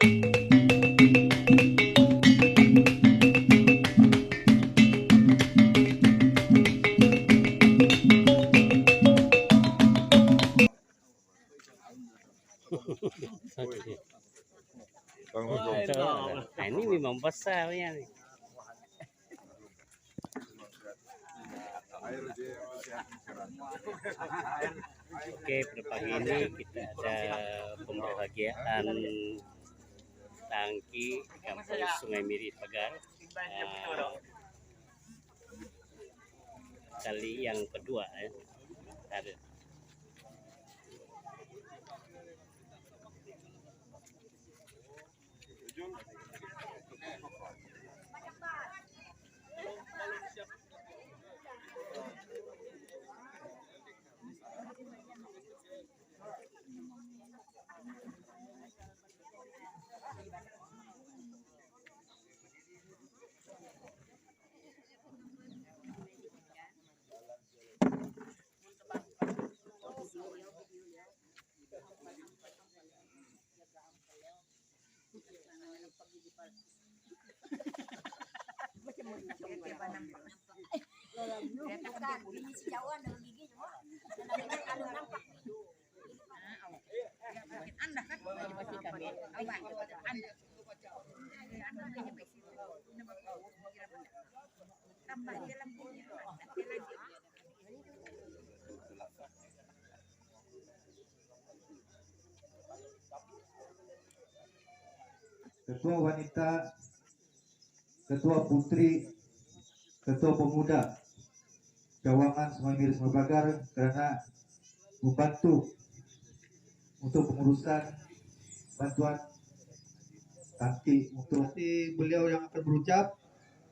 Nah, ini memang besarnya nih. Oke, pada pagi ini kita ada pembahagian tangki di kampung Sungai Miri Pagar. Kali yang kedua ya. Ada. Ketua wanita, ketua putri, ketua pemuda Cawangan Sungai Miri Sungai Pagar karena membantu untuk pengurusan bantuan tangki untuk beliau yang akan berucap,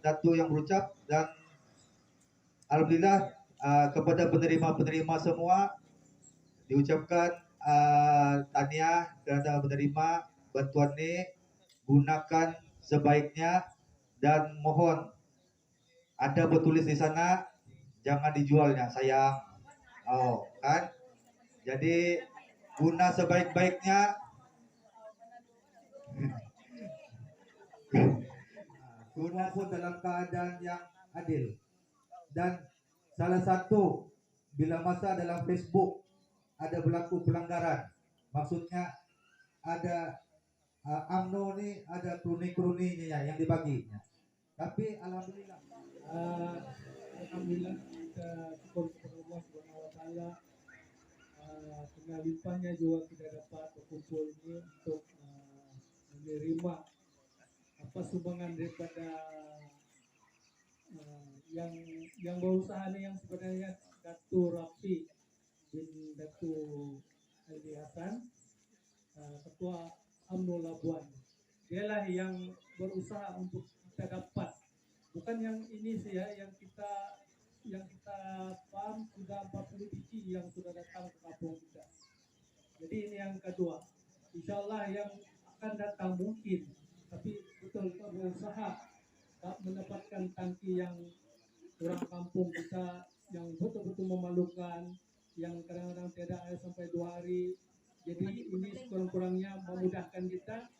Datuk yang berucap, dan alhamdulillah kepada penerima-penerima semua diucapkan tahniah kerana menerima bantuan ini. Gunakan sebaiknya dan mohon ada bertulis di sana jangan dijualnya sayang. Oh kan, jadi guna sebaik-baiknya. Guna pun dalam keadaan yang adil. Dan salah satu bila masa dalam Facebook ada berlaku pelanggaran, maksudnya ada UMNO ni ada kroni-kroninya yang dibagi. Tapi alhamdulillah, alhamdulillah kita syukur kepada Allah Subhanahu wa taala, dengan limpahnya juga kita dapat berkumpul ini untuk menerima apa sumbangan daripada yang berusaha ini, yang sebenarnya Datuk Rafi bin Datuk Ali Hasan, Ketua UMNO Labuan. Dialah yang berusaha untuk kita dapat, bukan yang ini sih ya, yang kita paham sudah 40 biji yang sudah datang ke kampung kita. Jadi ini yang kedua. Insyaallah yang akan datang mungkin, tapi betul-betul berusaha mendapatkan tangki yang orang kampung kita yang betul-betul memalukan, yang kadang-kadang tidak air sampai 2 hari. Jadi ini sekurang-kurangnya memudahkan kita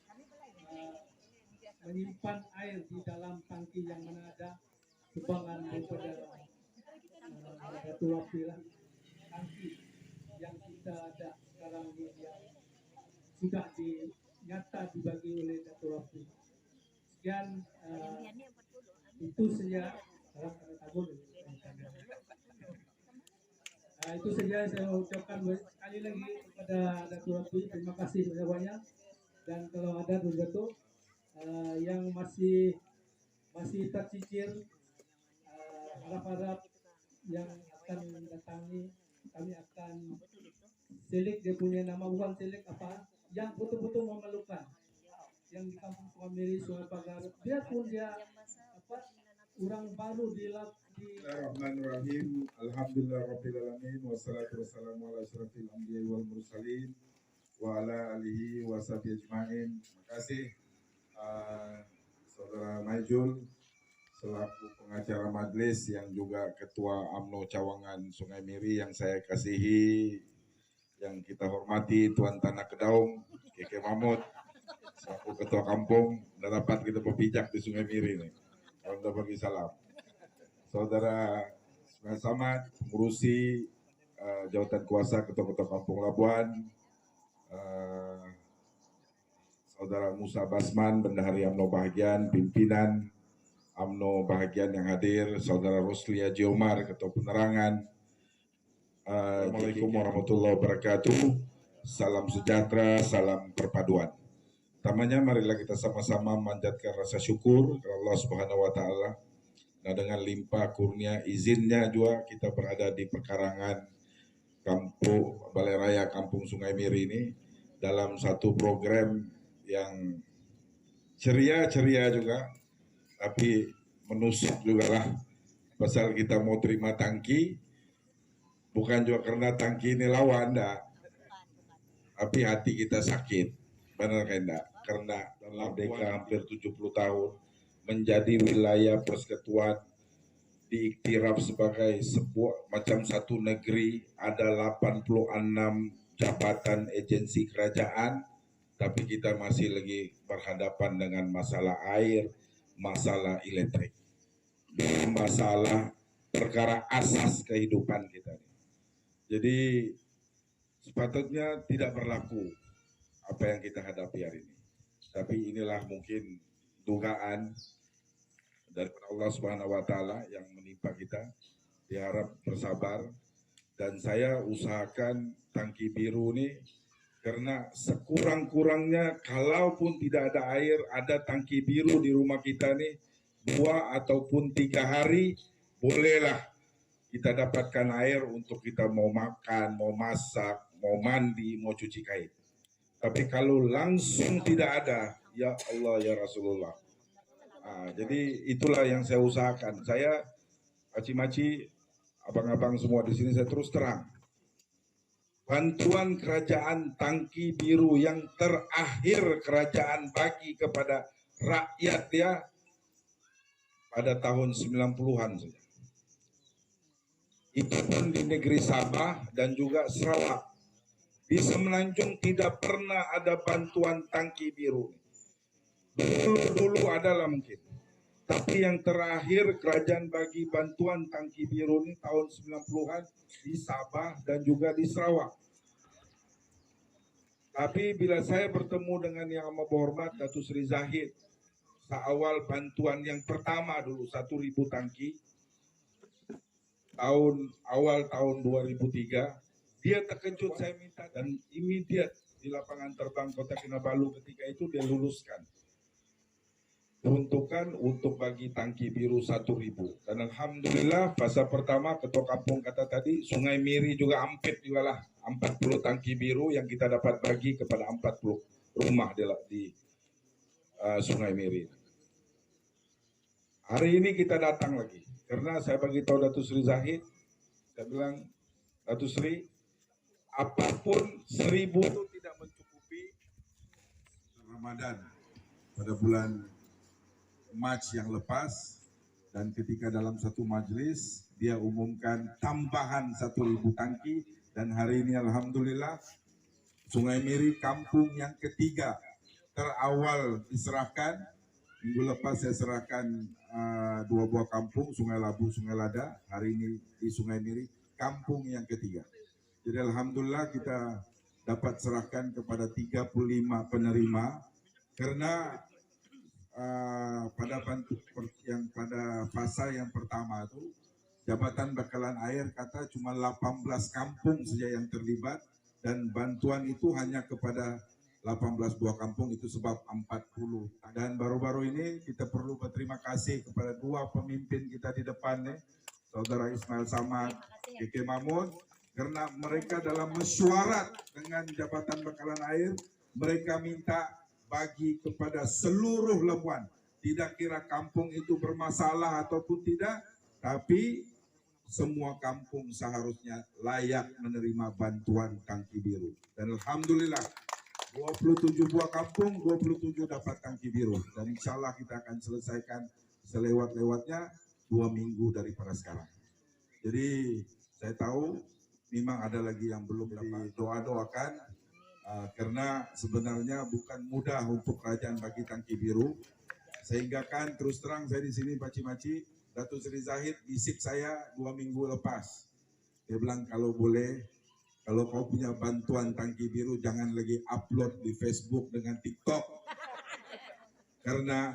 menyimpan air di dalam tangki yang mana ada sumbangan daripada Datuk Rafi lah. Tangki yang kita ada sekarang ini yang sudah nyata dibagi oleh Datuk Rafi. Sekian, itu saja. Itu saja saya ucapkan sekali lagi kepada Datuk Rafi, terima kasih banyak-banyak. Dan kalau ada Datuk yang masih tercicir, harap-harap yang akan datangi, kami akan selik dia punya nama, bukan selik apa yang betul-betul memalukan, yang di kampung Sungai Miri Sungai Pagar, biarpun dia orang baru di Bismillahirrahmanirrahim. Alhamdulillahirrabbilalamin. Wassalatu wassalamu ala asyrafil anbiya'i wal mursalin wa ala alihi wa sahbihi ajma'in. Terima kasih Saudara Maijul selaku pengacara majelis yang juga Ketua UMNO Cawangan Sungai Miri yang saya kasihi, yang kita hormati Tuan Tanah Kedaung, Keke Mahmud, Aku ketua kampung, dapat kita pepijak di Sungai Miri nih. Kalau udah bagi salam. Saudara Sungai Samad, pengurusi jawatan kuasa ketua-ketua kampung Labuan, Saudara Musa Basman, Bendahari UMNO Bahagian, pimpinan UMNO Bahagian yang hadir, Saudara Roslia Jiomar, Ketua Penerangan. Assalamualaikum warahmatullahi wabarakatuh. Salam sejahtera, salam perpaduan. Pertamanya marilah kita sama-sama memanjatkan rasa syukur kepada Allah Subhanahu wa taala. Nah, dengan limpah kurnia izinnya juga kita berada di perkarangan Kampung Balai Raya Kampung Sungai Miri ini dalam satu program yang ceria-ceria juga, tapi menusuk juga lah pasal kita mau terima tangki, bukan juga karena tangki ini lawan, enggak, tapi hati kita sakit. Benar kan enggak? Karena dalam merdeka hampir 70 tahun menjadi wilayah persekutuan, diiktiraf sebagai sebuah macam satu negeri, ada 86 jabatan agensi kerajaan, tapi kita masih lagi berhadapan dengan masalah air, masalah elektrik, masalah perkara asas kehidupan kita. Jadi sepatutnya tidak berlaku apa yang kita hadapi hari ini. Tapi inilah mungkin dugaan dari Allah Subhanahu wa taala yang menimpa kita. Diharap bersabar, dan saya usahakan tangki biru ini, karena sekurang-kurangnya kalaupun tidak ada air, ada tangki biru di rumah kita nih 2 ataupun 3 hari, bolehlah kita dapatkan air untuk kita mau makan, mau masak, mau mandi, mau cuci kain. Tapi kalau langsung tidak ada, ya Allah ya Rasulullah. Jadi itulah yang saya usahakan. Saya maci-maci, abang-abang semua di sini, saya terus terang. Bantuan kerajaan tangki biru yang terakhir kerajaan bagi kepada rakyat ya pada tahun 90-an saja. Itu pun di negeri Sabah dan juga Sarawak. Di Semenanjung tidak pernah ada bantuan tangki biru. Dulu adalah mungkin. Tapi yang terakhir kerajaan bagi bantuan tangki biru ini tahun 90-an di Sabah dan juga di Sarawak. Tapi bila saya bertemu dengan yang amat berhormat Datuk Seri Zahid, seawal bantuan yang pertama dulu 1.000 tangki, awal tahun 2003, dia terkejut, saya minta, dan immediate di lapangan terbang Kota Kinabalu ketika itu dia luluskan. Peruntukan untuk bagi tangki biru 1.000. Dan Alhamdulillah fasa pertama ketua kampung kata tadi, Sungai Miri juga ampit juga lah 40 tangki biru yang kita dapat bagi kepada 40 rumah di Sungai Miri. Hari ini kita datang lagi, karena saya bagi tahu Datuk Seri Zahid, saya bilang, Datuk Seri, apapun 1.000 itu tidak mencukupi Ramadan pada bulan Mac yang lepas, dan ketika dalam satu majelis dia umumkan tambahan 1.000 tangki, dan hari ini Alhamdulillah Sungai Miri kampung yang ketiga terawal diserahkan. Minggu lepas saya serahkan 2 buah kampung, Sungai Labu, Sungai Lada, hari ini di Sungai Miri kampung yang ketiga. Jadi Alhamdulillah kita dapat serahkan kepada 35 penerima, karena pada fasa yang pertama itu Jabatan Bakalan Air kata cuma 18 kampung saja yang terlibat, dan bantuan itu hanya kepada 18 buah kampung, itu sebab 40. Dan baru-baru ini kita perlu berterima kasih kepada 2 pemimpin kita di depan nih, Saudara Ismail Samad, Keke Mahmud, karena mereka dalam mesyuarat dengan Jabatan Bakalan Air, mereka minta bagi kepada seluruh Labuan. Tidak kira kampung itu bermasalah ataupun tidak, tapi semua kampung seharusnya layak menerima bantuan tangki biru. Dan Alhamdulillah 27 buah kampung, 27 dapat tangki biru. Dan insya Allah kita akan selesaikan selewat-lewatnya 2 minggu daripada sekarang. Jadi saya tahu memang ada lagi yang belum dapat, doa-doakan Karena sebenarnya bukan mudah untuk kerajaan bagi Tangki Biru, sehingga kan terus terang saya di sini Paci-Maci, Datuk Seri Zahid bisik saya 2 minggu lepas. Dia bilang kalau boleh, kalau kau punya bantuan Tangki Biru jangan lagi upload di Facebook dengan TikTok. Karena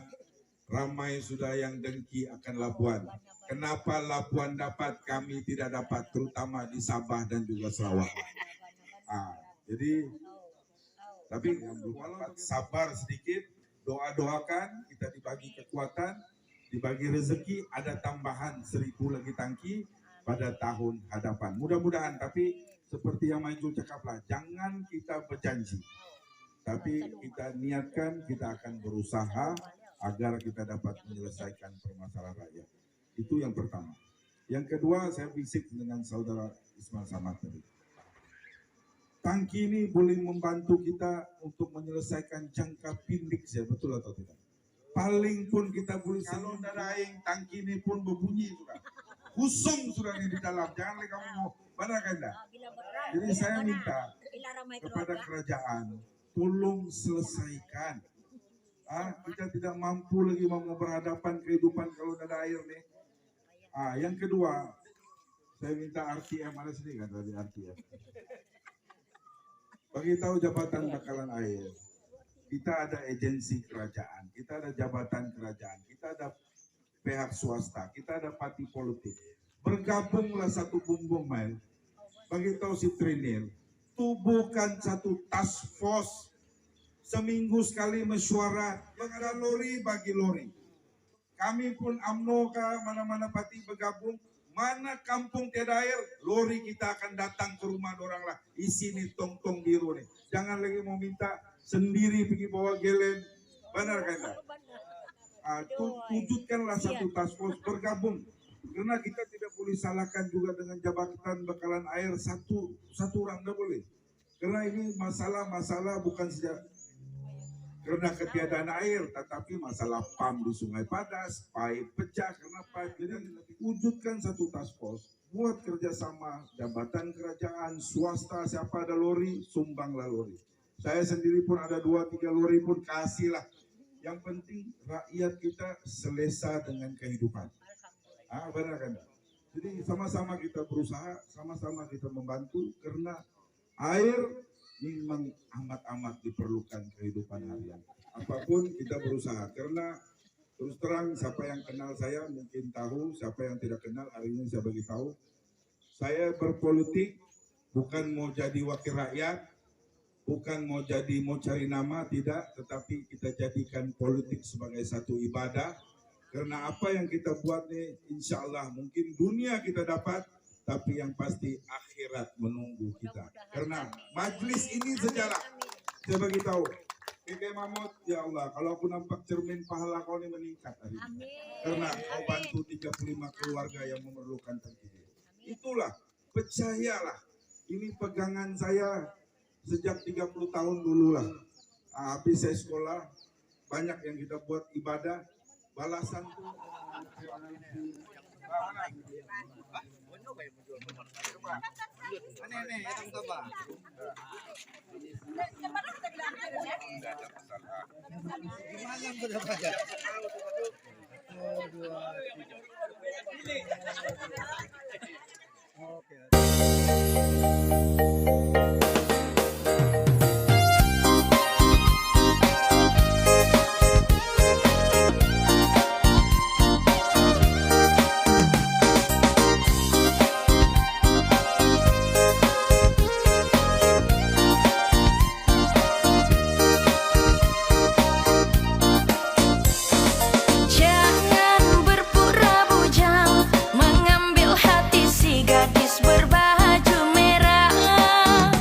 ramai sudah yang dengki akan Labuan. Kenapa Labuan dapat, kami tidak dapat, terutama di Sabah dan juga Sarawak. Jadi, tapi walaupun sabar sedikit, doa-doakan, kita dibagi kekuatan, dibagi rezeki, ada tambahan 1000 lagi tangki pada tahun hadapan. Mudah-mudahan, tapi seperti yang Maijul cakaplah, jangan kita berjanji. Tapi kita niatkan, kita akan berusaha agar kita dapat menyelesaikan permasalahan rakyat. Itu yang pertama. Yang kedua, saya bisik dengan saudara Ismail Samad tadi. Tangki ini boleh membantu kita untuk menyelesaikan jangka pendek saja, betul atau tidak? Paling pun kita boleh, kalau ada aing, tangki ini pun berbunyi sudah. Kosong sudah ini di dalam, jangan lagi kamu mau, benar kan dah? Jadi saya minta kepada kerajaan, tolong selesaikan. Kita tidak mampu lagi mau berhadapan kehidupan kalau ada air nih. Yang kedua, saya minta RTM, ada sini kan dari RTM. Bagi tahu Jabatan Bakalan Air, kita ada agensi kerajaan, kita ada jabatan kerajaan, kita ada pihak swasta, kita ada parti politik. Bergabunglah satu bumbung mail. Bagi tahu si Trinil, tubuhkan satu task force. Seminggu sekali mesyuarat, yang ada lori bagi lori. Kami pun UMNO kah, mana-mana parti bergabung, mana kampung tiada air, lori kita akan datang ke rumah orang lah. Isi nih tong-tong biru nih. Jangan lagi mau minta sendiri pergi bawa gelen. Benar kan? Wujudkanlah satu task force bergabung. Karena kita tidak boleh salahkan juga dengan Jabatan Bakalan Air satu orang, tidak boleh. Karena ini masalah bukan saja karena ketiadaan air, tetapi masalah PAM di Sungai Padas, pipe pecah karena pipe. Jadi wujudkan satu task force, buat kerjasama jabatan kerajaan, swasta, siapa ada lori, sumbanglah lori. Saya sendiri pun ada 2-3 lori pun kasihlah. Yang penting rakyat kita selesa dengan kehidupan. Benar kan? Jadi sama-sama kita berusaha, sama-sama kita membantu karena air memang amat-amat diperlukan kehidupan harian. Apapun kita berusaha karena terus terang siapa yang kenal saya mungkin tahu, siapa yang tidak kenal hari ini saya bagi tahu. Saya berpolitik bukan mau jadi wakil rakyat, bukan mau cari nama, tidak, tetapi kita jadikan politik sebagai satu ibadah. Karena apa yang kita buat nih, insya Allah mungkin dunia kita dapat, tapi yang pasti akhirat menunggu kita. Karena majlis ini sejarah. Saya bagi tahu, Kakek Mahmud, ya Allah, kalau aku nampak cermin pahala kau ini meningkat hari ini. Karena kau bantu 35 keluarga yang memerlukan terkini. Itulah, percayalah, ini pegangan saya sejak 30 tahun dulu lah. Habis saya sekolah, banyak yang kita buat ibadah, balasan tuh. Mengambil hati si gadis berbaju merah.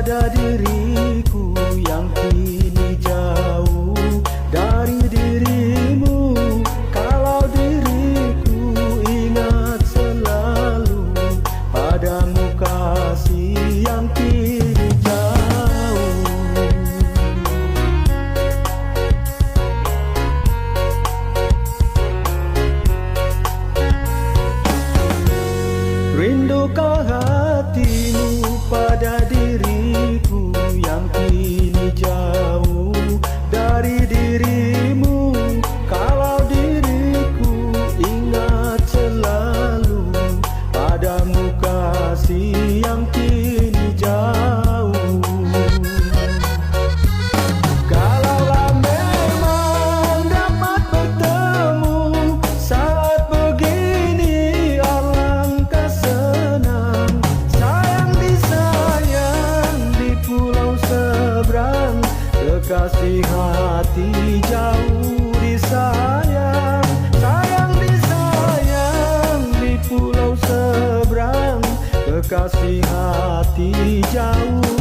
pada diriku yang kini jauh dari dirimu. Kalau diriku ingat selalu padamu kasih yang kini jauh. Rindukah hatimu pada diriku yang kini jauh dari dirimu? Kalau diriku ingat selalu padamu kasih yang kini jauh. Kalaulah memang dapat bertemu saat begini, alangkah senang. Sayang disayang di pulau seberang, kekasih hati jauh disayang. Sayang disayang di pulau seberang, kekasih hati jauh